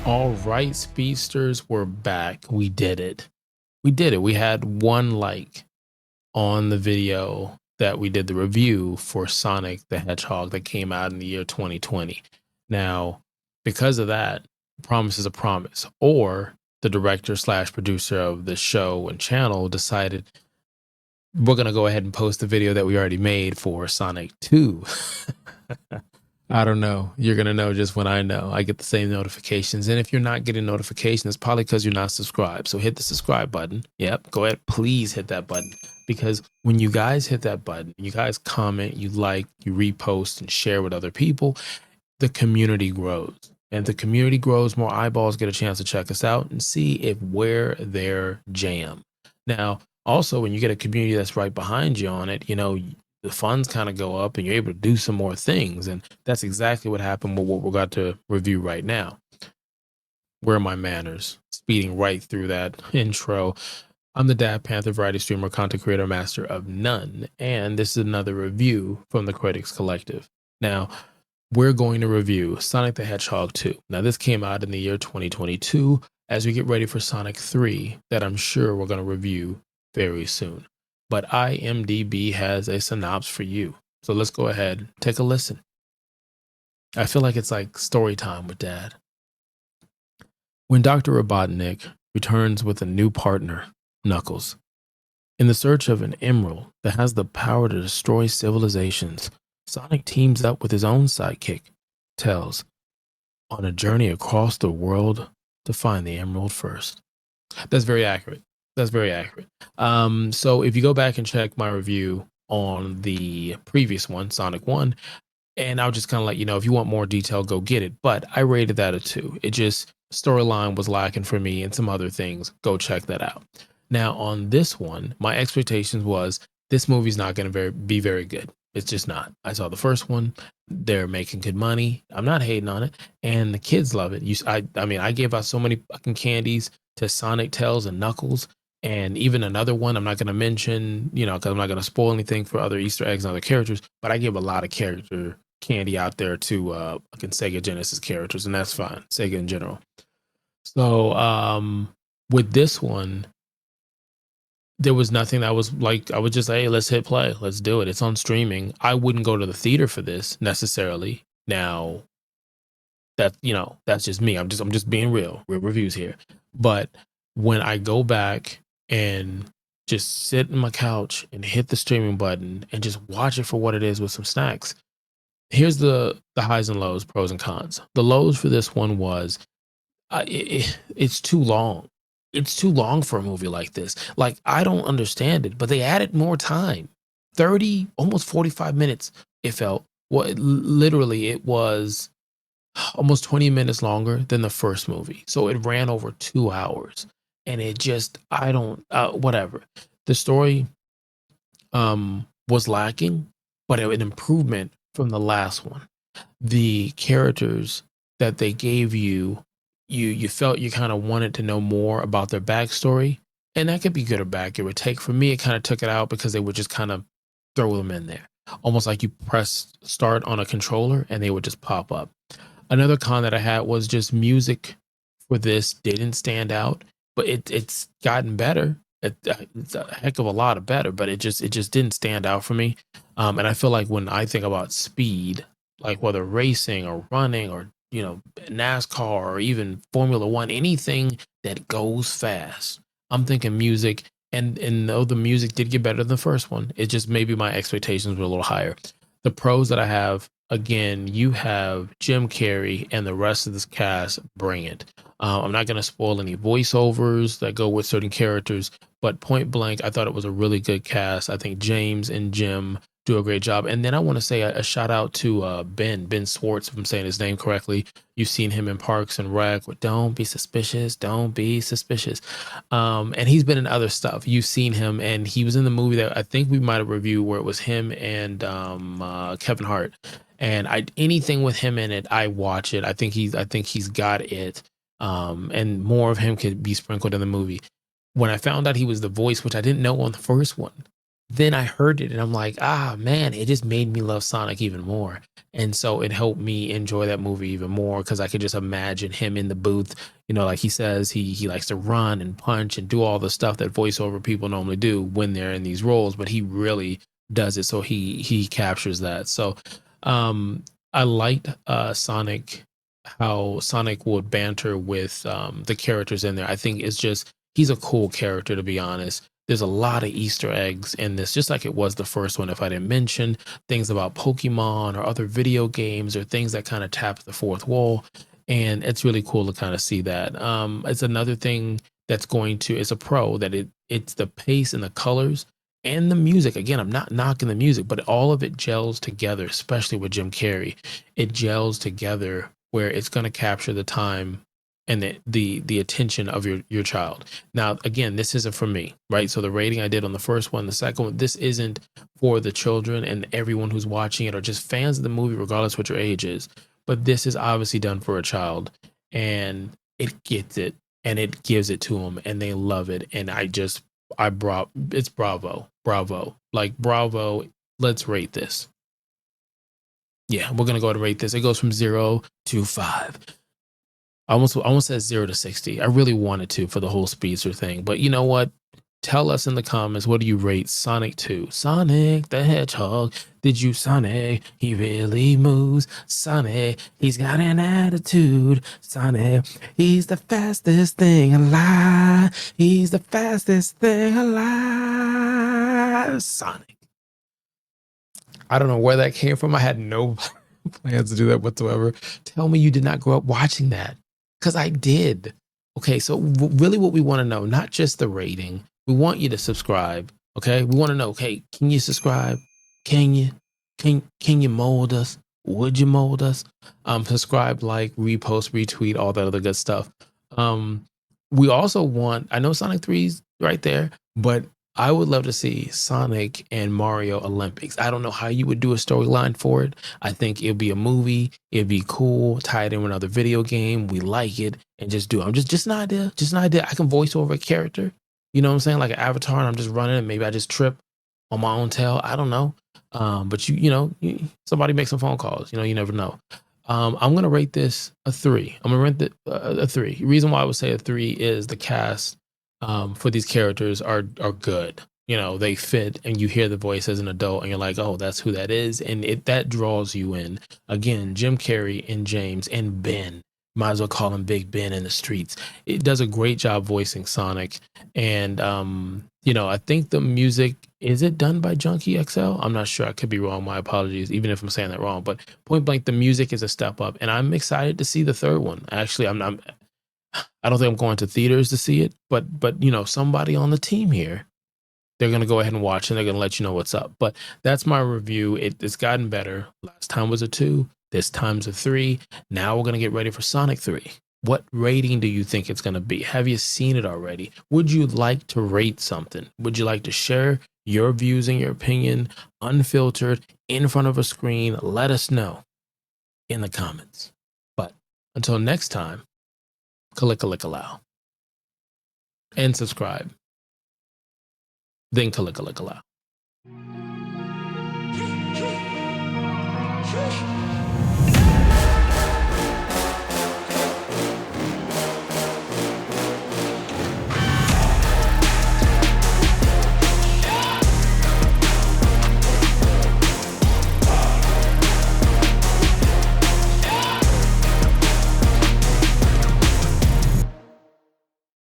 All right, speedsters, we're back. We did it. We did it. We had one like on the video that we did the review for Sonic the Hedgehog that came out in the year 2020. Now, because of that, promise is a promise. Or the director slash producer of the show and channel decided we're going to go ahead and post the video that we already made for Sonic 2. I don't know. You're going to know just when I know. I get the same notifications. And if you're not getting notifications, it's probably because you're not subscribed. So hit the subscribe button. Yep. Go ahead. Please hit that button. Because when you guys hit that button, you guys comment, you like, you repost and share with other people, the community grows. And the community grows, more eyeballs get a chance to check us out and see if we're their jam. Now, also, when you get a community that's right behind you on it, you know, the funds kind of go up and you're able to do some more things. And that's exactly what happened with what we're about to review right now. Where are my manners? Speeding right through that intro. I'm the Dad Panther variety streamer, content creator, master of none. And this is another review from the Critics Collective. Now, we're going to review Sonic the Hedgehog 2. Now, this came out in the year 2022 as we get ready for Sonic 3 that I'm sure we're going to review very soon. But IMDB has a synopsis for you. So let's go ahead, take a listen. I feel like it's like story time with Dad. When Dr. Robotnik returns with a new partner, Knuckles, in the search of an emerald that has the power to destroy civilizations, Sonic teams up with his own sidekick, Tails, on a journey across the world to find the emerald first. That's very accurate. That's very accurate. So if you go back and check my review on the previous one, Sonic 1, and I'll just kind of let you know, if you want more detail, go get it. But I rated that a 2. It just, storyline was lacking for me and some other things. Go check that out. Now on this one, my expectations was this movie's not going to be very good. It's just not. I saw the first one. They're making good money. I'm not hating on it. And the kids love it. I mean, I gave out so many fucking candies to Sonic, Tails, and Knuckles. And even another one I'm not going to mention, you know, because I'm not going to spoil anything for other Easter eggs and other characters. But I give a lot of character candy out there to fucking Sega Genesis characters. And that's fine. Sega in general. So with this one, there was nothing that was like, I would just say, hey, let's hit play. Let's do it. It's on streaming. I wouldn't go to the theater for this necessarily. Now, that, you know, that's just me. I'm just being real reviews here. But when I go back and just sit on my couch and hit the streaming button and just watch it for what it is with some snacks, here's the highs and lows, pros and cons. The lows for this one was it's too long. It's too long for a movie like this. Like, I don't understand it, but they added more time. 30, almost 45 minutes, it felt. Well, literally, it was almost 20 minutes longer than the first movie. So it ran over 2 hours. And it just, I don't, whatever. The story was lacking, but an improvement from the last one. The characters that they gave you, you felt you kind of wanted to know more about their backstory. And that could be good or bad, give or take. For me, it kind of took it out because they would just kind of throw them in there. Almost like you press start on a controller and they would just pop up. Another con that I had was just music for this didn't stand out, but it's gotten better. It's a heck of a lot of better, but it just didn't stand out for me. And I feel like when I think about speed, like whether racing or running or, you know, NASCAR or even Formula One, anything that goes fast, I'm thinking music. And though the music did get better than the first one, it just maybe my expectations were a little higher. The pros that I have, again, you have Jim Carrey and the rest of this cast bring it. I'm not going to spoil any voiceovers that go with certain characters, but point blank, I thought it was a really good cast. I think James and Jim do a great job. And then I want to say a shout out to Ben Schwartz, if I'm saying his name correctly. You've seen him in Parks and Rec with Don't Be Suspicious, Don't Be Suspicious. And he's been in other stuff. You've seen him, and he was in the movie that I think we might have reviewed where it was him and Kevin Hart. And anything with him in it, I watch it. I think he's got it. And more of him could be sprinkled in the movie. When I found out he was the voice, which I didn't know on the first one, then I heard it and I'm like, ah, man, it just made me love Sonic even more. And so it helped me enjoy that movie even more because I could just imagine him in the booth. Like he says, he likes to run and punch and do all the stuff that voiceover people normally do when they're in these roles, but he really does it. So he captures that. So um, I liked Sonic, how Sonic would banter with the characters in there. I think it's just he's a cool character, to be honest. There's a lot of Easter eggs in this, just like it was the first one. If I didn't mention things about Pokemon or other video games or things that kind of tap the fourth wall, and it's really cool to kind of see that. It's another thing that's going to. It's a pro that it's the pace and the colors and the music. Again, I'm not knocking the music, but all of it gels together, especially with Jim Carrey. It gels together where it's going to capture the time and the attention of your child. Now, again, this isn't for me, right? So the rating I did on the first one, the second one, this isn't for the children and everyone who's watching it or just fans of the movie, regardless what your age is. But this is obviously done for a child, and it gets it and it gives it to them, and they love it. And it's bravo, like bravo. Let's rate this. Yeah, we're gonna go to rate this. It goes from 0 to 5. I almost said 0 to 60. I really wanted to for the whole speedster thing, but you know what? Tell us in the comments, what do you rate Sonic 2? Sonic the Hedgehog. Did you Sonic? He really moves. Sonic, he's got an attitude. Sonic, he's the fastest thing alive. He's the fastest thing alive. Sonic. I don't know where that came from. I had no plans to do that whatsoever. Tell me you did not grow up watching that. Because I did. Okay, so really what we want to know, not just the rating, we want you to subscribe. Okay, we want to know, okay, can you subscribe? Can you? Can you mold us? Would you mold us? Subscribe, like, repost, retweet, all that other good stuff. We also want, I know Sonic 3's right there, but I would love to see Sonic and Mario Olympics. I don't know how you would do a storyline for it. I think it'd be a movie. It'd be cool. Tie it in with another video game. We like it, and just do it. I'm just an idea. Just an idea. I can voice over a character. You know what I'm saying? Like an avatar, and I'm just running, and maybe I just trip on my own tail. I don't know. But somebody make some phone calls. You never know. I'm gonna rate this a 3. I'm gonna rate it a 3. The reason why I would say a 3 is the cast for these characters are good. They fit, and you hear the voice as an adult, and you're like, oh, that's who that is, and that draws you in. Again, Jim Carrey and James and Ben. Might as well call him Big Ben in the streets. It does a great job voicing Sonic, and I think the music, is it done by Junkie XL? I'm not sure. I could be wrong. My apologies, even if I'm saying that wrong. But point blank, the music is a step up, and I'm excited to see the third one. Actually, I don't think I'm going to theaters to see it, but somebody on the team here, they're gonna go ahead and watch, and they're gonna let you know what's up. But that's my review. It's gotten better. Last time was a 2. This time's a 3. Now we're gonna get ready for Sonic 3. What rating do you think it's gonna be? Have you seen it already? Would you like to rate something? Would you like to share your views and your opinion, unfiltered, in front of a screen? Let us know in the comments. But until next time, kalika-lika-lao. And subscribe. Then kalika-lika-lao.